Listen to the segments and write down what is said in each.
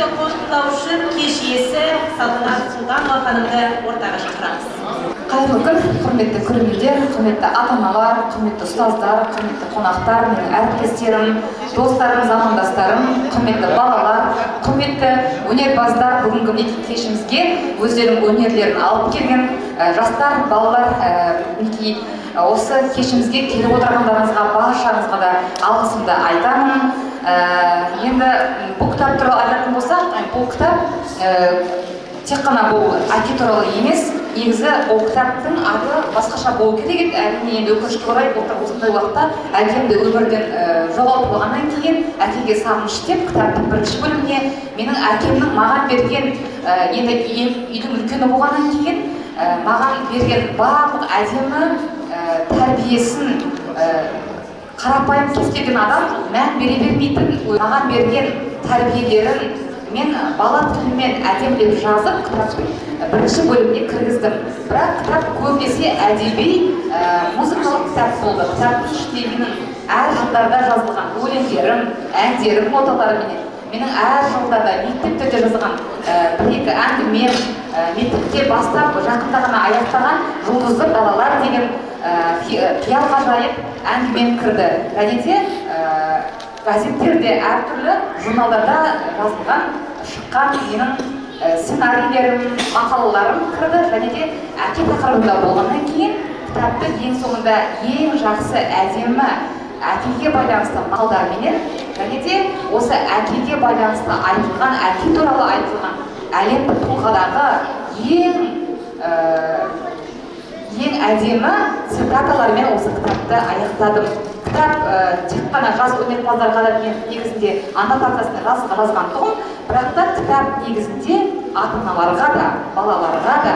сөзді қорытындылаушы кеш иесі Салтанат Сұлтанова ханымды ортаға шақырамыз. Қайырлы күн, құрметті көрермендер, құрметті ата-аналар, құрметті ұстаздар, құрметті қонақтар, менің әріптестерім, достарым, замандастарым, құрметті балалар, құрметті өнерпаздар, бүгінгі мереке кешімізге өздерінің өнерлерін алып келген жастар, балалар, мінекей осы кешімізге келіп отырғандарыңызға баршаңызға да алғысымды айтамын. Енді бұл кітап туралы айтатын болсақ, бұл кітап тек қана бұл әке туралы емес, негізі ол кітаптың аты басқаша болу керек еді. Әрине енді өкінішке орай осындай уақытта әкемді өмірден жоғалтып алғаннан кейін әкеге сағыныш деп кітаптың бірінші бөліміне менің әкемнің маған берген, енді үйдің үлкені болғаннан кейін маған берген барлық әдемі тәрбиесін, қарапайым кез-келген адам мән бере бермейтін маған берген тәрбиелерін мен бала тілімен әдемілеп жазып кітаптың бірінші бөліміне кіргіздім. Бірақ кітап көбінесе әдеби музыкалық кітап болды. Кітаптың ішінде менің әр жылдарда жазылған өлеңдерім, әндерім, ноталарым менің әр жылдарда мектептерде жазылған бір-екі әңгімем, мектепте бастап жақында ғана аяқтаған жұлдызды балалар деген қиял ғажайып әңгімем кірді. Және де газеттерде әртүрлі журналдарда жазылған шыққан менің сценарийлерім, мақалаларым кірді. Және де әке тақырыбында болғаннан кейін кітапты ең соңында ең жақсы әдемі әкеге байланысты мақалдарменен және де осы әкеге байланысты айтылған, әке туралы айтылған әлемдік тұлғадағы ең әдемі цитаталармен осы кітапты аяқтадым. Кітап тек қана жас өнерпаздарға да негізінде аннотациясына жазған тұғым, бірақ та кітап негізінде ата-аналарға да, балаларға да,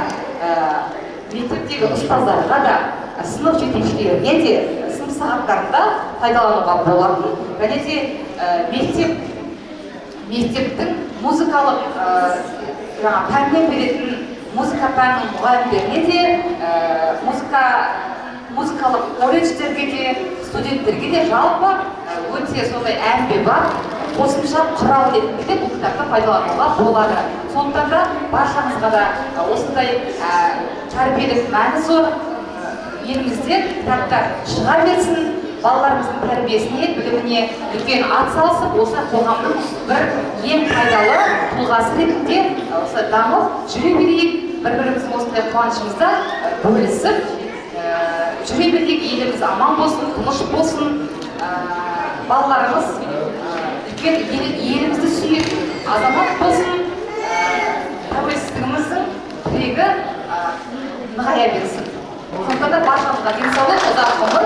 мектептегі ұстаздарға да, сынып жетекшілеріне де, сынып сағаттарында пайдалануға болатын. Және де мектептің музыкалық пәнмен беретін музыка пәнінің мұғалімдеріне де, музыкалық колледждерге де, студенттерге де жалпы өте сондай әмбебап қосымша құрал ретінде де бұл кітапты пайдалануға болады. Сондықтан да баршаңызға да осындай тәрбиелік мәні зор елімізде кітаптар шыға берсін, балаларымыздың тәрбиесіне, біліміне үлкен ат салысып, осы қоғамның бір ең пайдалы тұлғасы ретінде осы дамып жүре берейік, бір-біріміздің осындай қуанышымызда бөлісіп жүре берейік, еліміз аман болсын, тыныш болсын, балаларымыз үлкен елімізді сүйетін азамат болсын, тәуелсіздігіміздің тірегі нығая берсін. Сондықтан да баршамызға денсаулық, ұзақ ғұмыр,